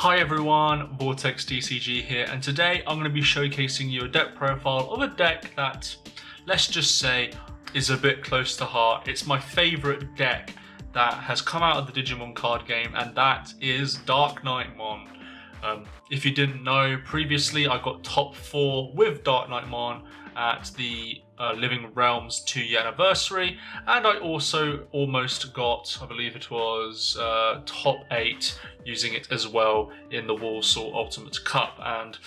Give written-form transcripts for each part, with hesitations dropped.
Hi everyone, VortexTCG here, and today I'm going to be showcasing you a deck profile of a deck that, let's just say, is a bit close to heart. It's my favourite deck that has come out of the Digimon card game, and that is DarkKnightmon. If you didn't know, previously I got top 4 with DarkKnightmon at the Living Realms 2-year anniversary, and I also almost got, I believe it was top 8 using it as well in the Warsaw Ultimate Cup. And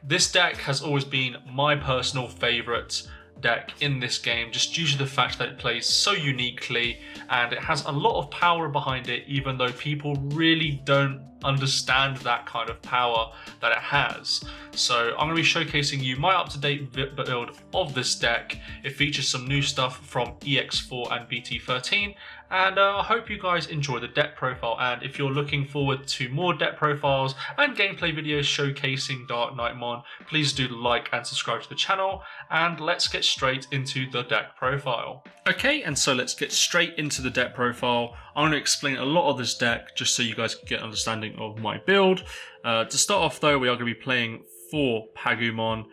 this deck has always been my personal favourite deck in this game, just due to the fact that it plays so uniquely and it has a lot of power behind it, even though people really don't understand that kind of power that it has. So I'm going to be showcasing you my up-to-date build of this deck. It features some new stuff from EX4 and BT13, and I hope you guys enjoy the deck profile. And if you're looking forward to more deck profiles and gameplay videos showcasing DarkKnightmon, please do like and subscribe to the channel, and let's get straight into the deck profile. Okay, and so let's get straight into the deck profile. I'm going to explain a lot of this deck just so you guys can get an understanding of my build. To start off though, we are going to be playing 4 Pagumon,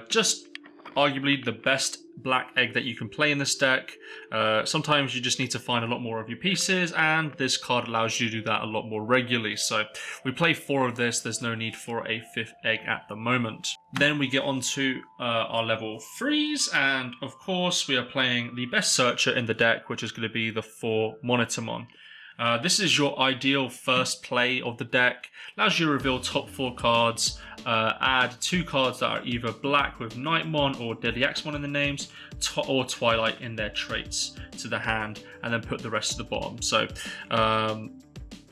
just arguably the best black egg that you can play in this deck. Sometimes you just need to find a lot more of your pieces, and this card allows you to do that a lot more regularly. So we play 4 of this, there's no need for a 5th egg at the moment. Then we get on to our level 3s, and of course we are playing the best searcher in the deck, which is going to be the 4 Monitormon. This is your ideal first play of the deck. Allows you to reveal top 4 cards, add 2 cards that are either black with Knightmon or DarkKnightmon in the names, or Twilight in their traits to the hand, and then put the rest to the bottom. So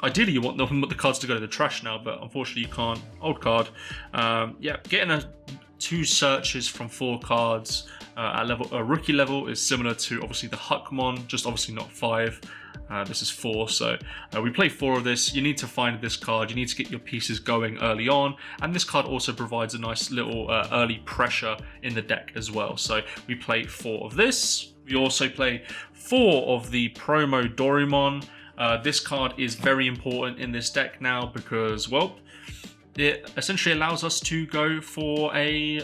ideally you want the cards to go to the trash now, but unfortunately you can't. Old card. Yeah, getting 2 searches from 4 cards at rookie level is similar to obviously the Huckmon, just obviously not 5. This is 4, so we play 4 of this. You need to find this card, you need to get your pieces going early on, and this card also provides a nice little early pressure in the deck as well. So we play 4 of this. We also play 4 of the promo Doraemon. This card is very important in this deck now because, well, it essentially allows us to go for a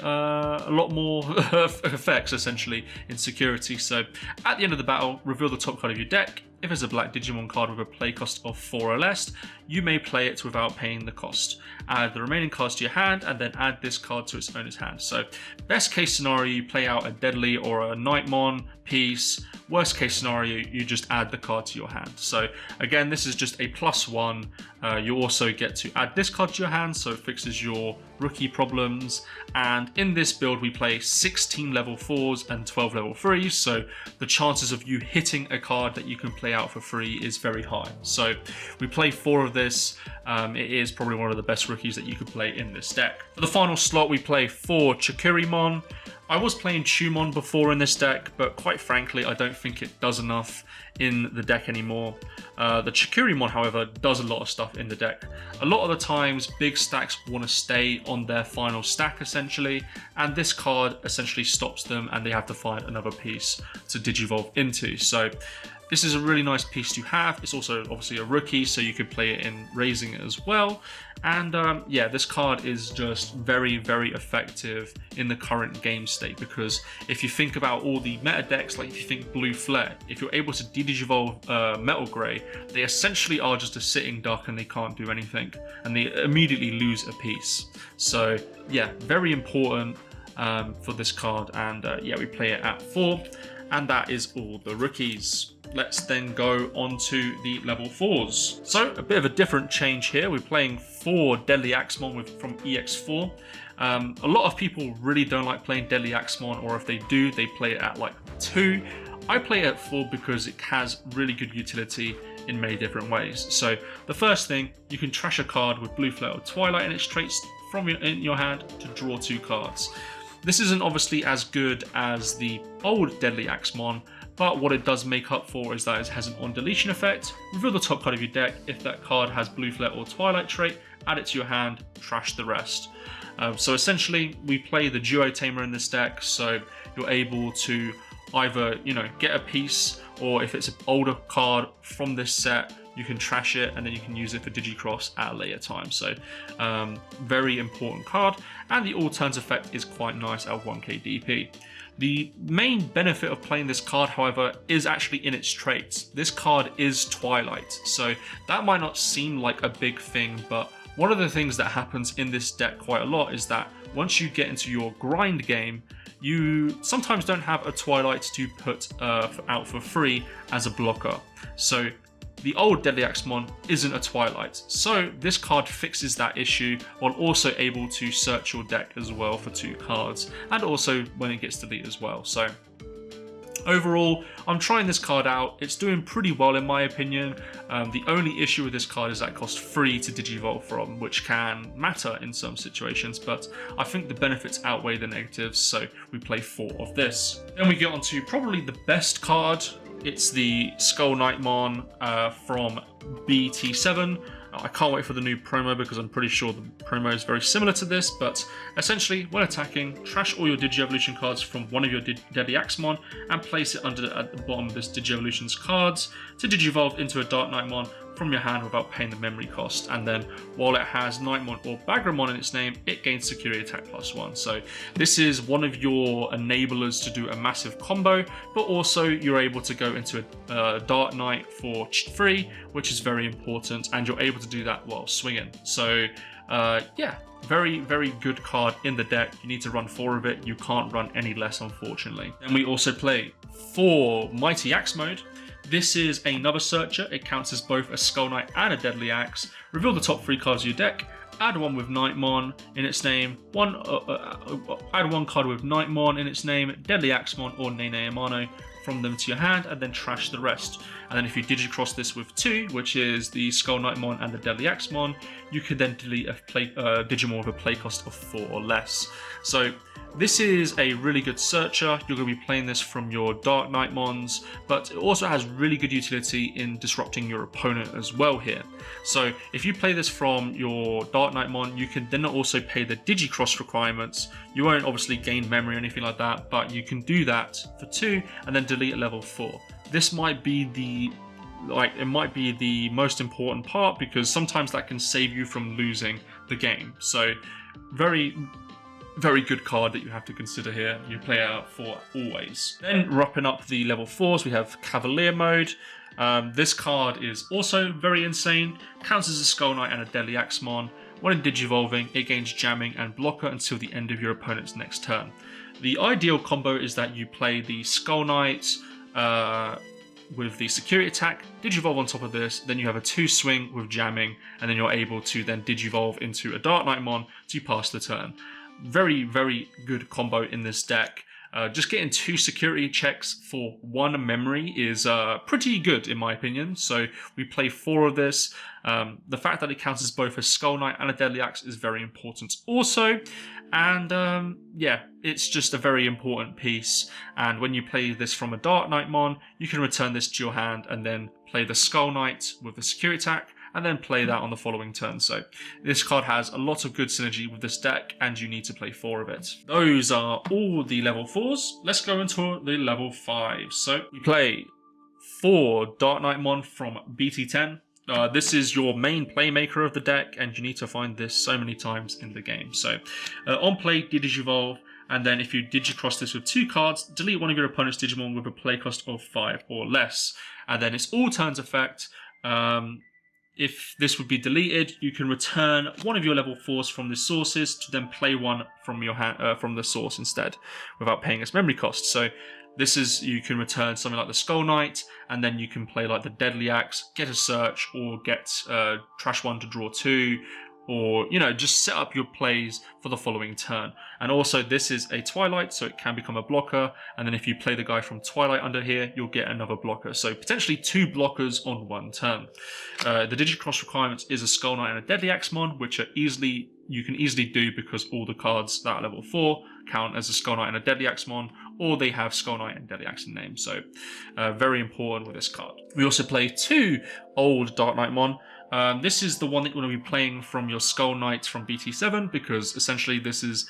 lot more effects, essentially, in security. So at the end of the battle, reveal the top card of your deck. If it's a black Digimon card with a play cost of 4 or less, you may play it without paying the cost. Add the remaining cards to your hand, and then add this card to its owner's hand. So best case scenario, you play out a Deadly or a Knightmon piece. Worst case scenario, you just add the card to your hand. So again, this is just a +1. You also get to add this card to your hand, so it fixes your rookie problems. And in this build, we play 16 level 4s and 12 level 3s, so the chances of you hitting a card that you can play out for free is very high. So we play 4 of this. It is probably one of the best rookies that you could play in this deck. For the final slot, we play 4 Chikurimon. I was playing Chumon before in this deck, but quite frankly, I don't think it does enough in the deck anymore. The Chikurimon, however, does a lot of stuff in the deck. A lot of the times, big stacks want to stay on their final stack, essentially, and this card essentially stops them, and they have to find another piece to Digivolve into. So this is a really nice piece to have. It's also obviously a rookie, so you could play it in Raising it as well. And yeah, this card is just very, very effective in the current game state, because if you think about all the meta decks, like if you think Blue Flare, if you're able to Digivolve Metal Grey, they essentially are just a sitting duck and they can't do anything, and they immediately lose a piece. So yeah, very important for this card, and yeah, we play it at 4, and that is all the rookies. Let's then go on to the level 4s. So a bit of a different change here. We're playing 4 DarkKnightmon from EX4. A lot of people really don't like playing DarkKnightmon, or if they do, they play it at like 2. I play it at 4 because it has really good utility in many different ways. So the first thing, you can trash a card with Blue Flare or Twilight in its traits from in your hand to draw 2 cards. This isn't obviously as good as the old DarkKnightmon, but what it does make up for is that it has an on-deletion effect. Reveal the top card of your deck. If that card has Blue Flare or Twilight trait, add it to your hand, trash the rest. So essentially, we play the Duo Tamer in this deck, so you're able to either, get a piece, or if it's an older card from this set, you can trash it, and then you can use it for Digicross at a later time. So very important card, and the all turns effect is quite nice at 1k DP. The main benefit of playing this card, however, is actually in its traits. This card is Twilight, so that might not seem like a big thing, but one of the things that happens in this deck quite a lot is that once you get into your grind game, you sometimes don't have a Twilight to put out for free as a blocker. So the old DarkKnightmon isn't a Twilight, so this card fixes that issue while also able to search your deck as well for 2 cards, and also when it gets deleted as well. So overall, I'm trying this card out. It's doing pretty well in my opinion. The only issue with this card is that it costs 3 to Digivolve from, which can matter in some situations, but I think the benefits outweigh the negatives, so we play 4 of this. Then we get on to probably the best card. It's the DarkKnightmon from BT13. I can't wait for the new promo because I'm pretty sure the promo is very similar to this, but essentially when attacking, trash all your Digi-Evolution cards from one of your DarkKnightmon and place it at the bottom of this Digi-Evolution's cards to Digivolve into a DarkKnightmon from your hand without paying the memory cost. And then while it has Knightmon or Bagramon in its name, it gains security attack +1. So this is one of your enablers to do a massive combo, but also you're able to go into a Dark Knight for free, which is very important, and you're able to do that while swinging. So yeah, very, very good card in the deck. You need to run 4 of it. You can't run any less, unfortunately. Then we also play 4 Mighty Axe mode. This is another searcher. It counts as both a Skull Knight and a Deadly Axe. Reveal the top 3 cards of your deck. Add one with Knightmon in its name. Add 1 card with Knightmon in its name, Deadly Axemon or Nene Amano from them to your hand, and then trash the rest. And then if you Digicross this with 2, which is the Skull Knightmon and the Deadly Axemon, you could then delete a Digimon with a play cost of 4 or less. So this is a really good searcher. You're going to be playing this from your DarkKnightmons, but it also has really good utility in disrupting your opponent as well here. So if you play this from your DarkKnightmon, you can then also pay the Digicross requirements. You won't obviously gain memory or anything like that, but you can do that for 2 and then delete at level 4. This might be the most important part, because sometimes that can save you from losing the game. So very, very good card that you have to consider here. You play out for always. Then wrapping up the level 4s, we have Cavalier mode. This card is also very insane. Counts as a Skull Knight and a Deadly Axemon. When Digivolving, it gains jamming and blocker until the end of your opponent's next turn. The ideal combo is that you play the Skull Knight with the security attack, Digivolve on top of this, then you have a 2 swing with jamming, and then you're able to then Digivolve into a DarkKnightmon to pass the turn. Very, very good combo in this deck. Just getting 2 security checks for 1 memory is pretty good in my opinion. So we play 4 of this. The fact that it counts as both a Skull Knight and a Deadly Axe is very important also. And yeah, it's just a very important piece. And when you play this from a DarkKnightmon, you can return this to your hand and then play the Skull Knight with the security attack, and then play that on the following turn. So this card has a lot of good synergy with this deck, and you need to play 4 of it. Those are all the level 4s. Let's go into the level 5s. So we play 4 DarkKnightmon from BT10. This is your main playmaker of the deck, and you need to find this so many times in the game. So on play, Digivolve, and then if you Digicross this with 2 cards, delete one of your opponent's Digimon with a play cost of 5 or less. And then it's all turns effect. If this would be deleted, you can return one of your level 4s from the sources to then play one from your from the source instead, without paying its memory cost. So this is, you can return something like the Skull Knight, and then you can play like the Deadly Axe, get a search, or get trash 1 to draw 2, or, you know, just set up your plays for the following turn. And also this is a Twilight, so it can become a blocker, and then if you play the guy from Twilight under here, you'll get another blocker. So potentially 2 blockers on 1 turn. The Digicross requirements is a Skull Knight and a Deadly Axemon, which are you can easily do because all the cards that are level 4 count as a Skull Knight and a Deadly Axemon, or they have Skull Knight and Deadly Axe in name. So very important with this card. We also play 2 old DarkKnightmon. This is the one that you're going to be playing from your Skull Knight from BT7, because essentially this is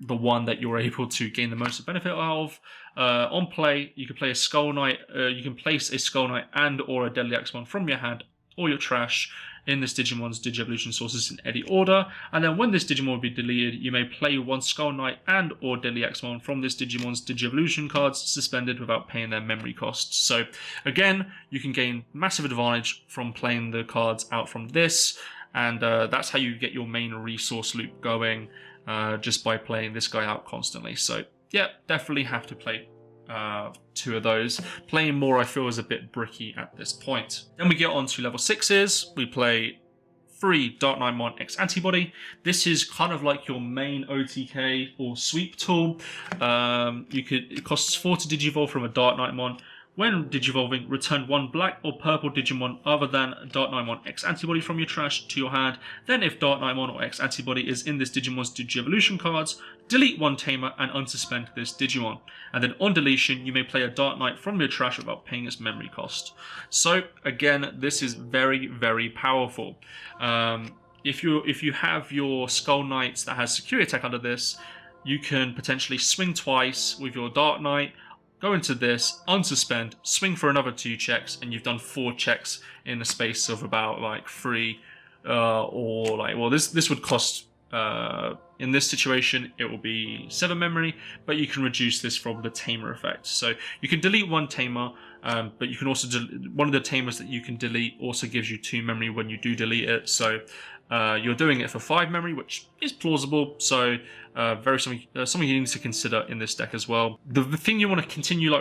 the one that you're able to gain the most benefit of. On play, you can play a Skull Knight. You can place a Skull Knight and or a Deadly Axemon from your hand or your trash in this Digimon's Digi-Evolution sources in any order, and then when this Digimon will be deleted, you may play one Skull Knight and or Deadly Axemon from this Digimon's Digi-Evolution cards suspended without paying their memory costs. So again, you can gain massive advantage from playing the cards out from this, and that's how you get your main resource loop going, just by playing this guy out constantly. So yeah, definitely have to play 2 of those. Playing more, I feel, is a bit bricky at this point. Then we get on to level 6s. We play 3 DarkKnightmon X Antibody. This is kind of like your main OTK or sweep tool. It costs 4 to digivolve from a DarkKnightmon. When digivolving, return 1 black or purple Digimon other than DarkKnightmon X Antibody from your trash to your hand. Then if DarkKnightmon or X Antibody is in this Digimon's Digi-Evolution cards, delete 1 Tamer and unsuspend this Digimon. And then on deletion, you may play a Dark Knight from your trash without paying its memory cost. So again, this is very, very powerful. If you have your Skull Knights that has security attack under this, you can potentially swing twice with your Dark Knight, go into this, unsuspend, swing for another 2 checks, and you've done 4 checks in the space of about like 3, or like, well, this would cost, in this situation, it will be 7 memory, but you can reduce this from the Tamer effect. So you can delete 1 Tamer, but you can also, one of the Tamers that you can delete also gives you 2 memory when you do delete it. So you're doing it for 5 memory, which is plausible. So something you need to consider in this deck as well. The thing you want to continue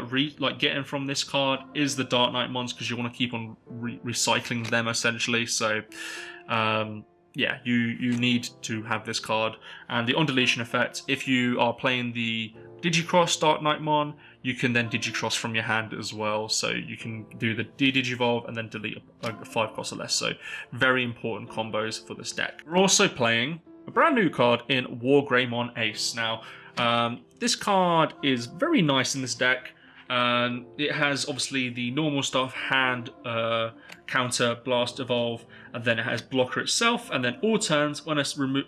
getting from this card is the DarkKnightmons, because you want to keep on recycling them essentially. So yeah, you need to have this card. And the on deletion effect, if you are playing the Digicross DarkKnightmon, you can then Digicross from your hand as well. So you can do the D-Digivolve and then delete a 5 cost or less. So very important combos for this deck. We're also playing a brand new card in Wargreymon Ace. Now, this card is very nice in this deck. It has obviously the normal stuff, hand, counter, blast, evolve, and then it has blocker itself, and then all turns, when a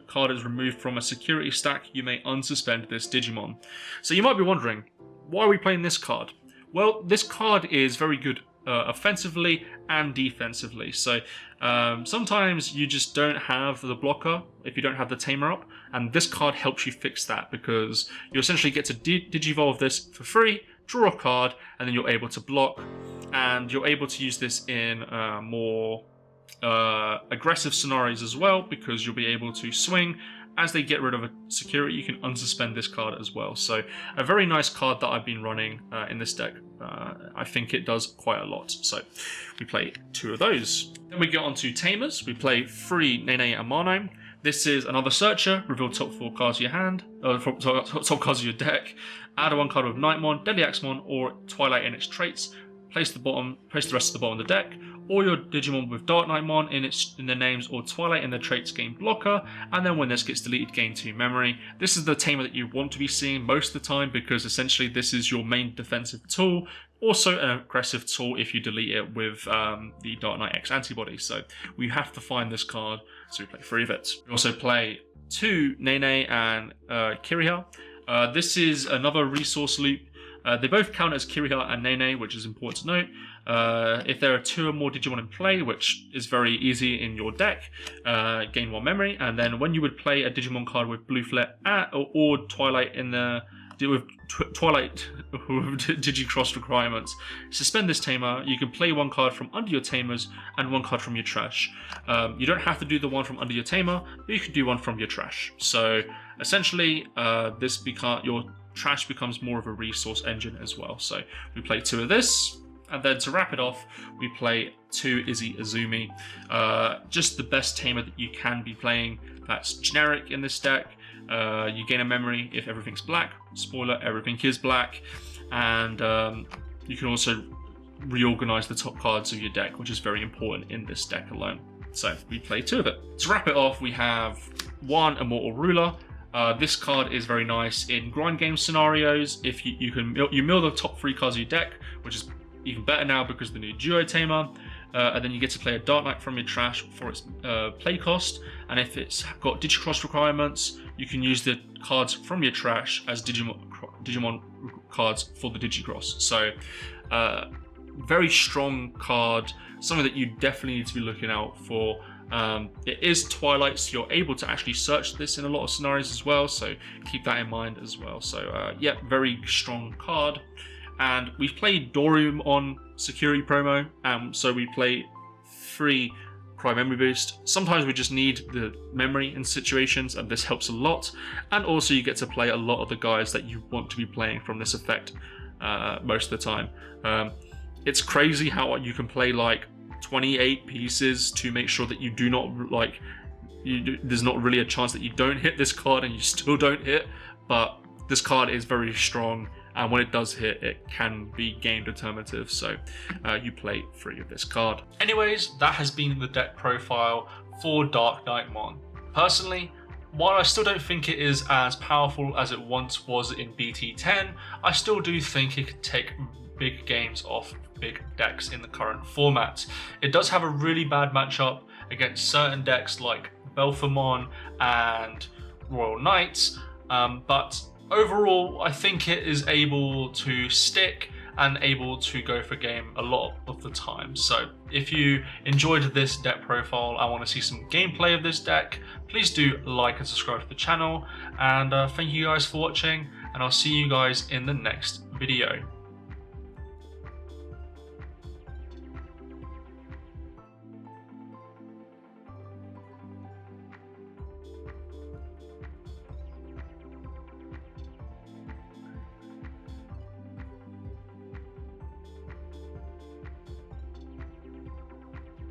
card is removed from a security stack, you may unsuspend this Digimon. So you might be wondering, why are we playing this card? Well, this card is very good offensively and defensively. So sometimes you just don't have the blocker if you don't have the Tamer up, and this card helps you fix that, because you essentially get to Digivolve this for free, draw a card, and then you're able to block, and you're able to use this in more aggressive scenarios as well, because you'll be able to swing. As they get rid of a security, you can unsuspend this card as well. So a very nice card that I've been running in this deck. I think it does quite a lot. So we play 2 of those. Then we get on to Tamers. We play 3 Nene and Marno. This is another searcher. Reveal top 4 cards of your hand, top cards of your deck. Add 1 card with Nightmon, Deadly Axemon, or Twilight in its traits. Place the rest of the bottom of the deck. Or your Digimon with DarkKnightmon in the names, or Twilight in the traits, gain blocker, and then when this gets deleted, gain 2 memory. This is the Tamer that you want to be seeing most of the time, because essentially this is your main defensive tool. Also an aggressive tool if you delete it with the Dark Knight X Antibody. So we have to find this card, so we play 3 of it. We also play 2 Nene and Kiriha. This is another resource loop. They both count as Kiriha and Nene, which is important to note. If there are 2 or more Digimon in play, which is very easy in your deck, gain 1 memory. And then when you would play a Digimon card with Blue Flare or Twilight in the Twilight with Digicross requirements, suspend this Tamer. You can play 1 card from under your Tamers and 1 card from your trash. You don't have to do the one from under your Tamer, but you can do 1 from your trash. So essentially, your trash becomes more of a resource engine as well. So we play 2 of this. And then to wrap it off, we play 2 Izzy Azumi. Just the best Tamer that you can be playing. That's generic in this deck. You gain a memory if everything's black. Spoiler, everything is black. And you can also reorganize the top cards of your deck, which is very important in this deck alone. So we play 2 of it. To wrap it off, we have 1 Immortal Ruler. This card is very nice in grind game scenarios. If you mill the top 3 cards of your deck, which is even better now because of the new Duo Tamer. and then you get to play a Dark Knight from your trash for its play cost. And if it's got Digicross requirements, you can use the cards from your trash as Digimon cards for the Digicross. So very strong card, something that you definitely need to be looking out for. It is Twilight, so you're able to actually search this in a lot of scenarios as well, so keep that in mind as well. So yeah, very strong card. And we've played Dorium on security promo, so we play free Cry Memory Boost. Sometimes we just need the memory in situations, and this helps a lot. And also you get to play a lot of the guys that you want to be playing from this effect most of the time. It's crazy how you can play like 28 pieces to make sure that you do not there's not really a chance that you don't hit this card, and you still don't hit. But this card is very strong, and when it does hit, it can be game determinative, so you play free of this card. Anyways, that has been the deck profile for DarkKnightmon. Personally, while I still don't think it is as powerful as it once was in BT10, I still do think it could take big games off big decks in the current format. It does have a really bad matchup against certain decks like Belphamon and Royal Knights, but overall I think it is able to stick and able to go for game a lot of the time. So if you enjoyed this deck profile, I want to see some gameplay of this deck, please do like and subscribe to the channel, and thank you guys for watching, and I'll see you guys in the next video.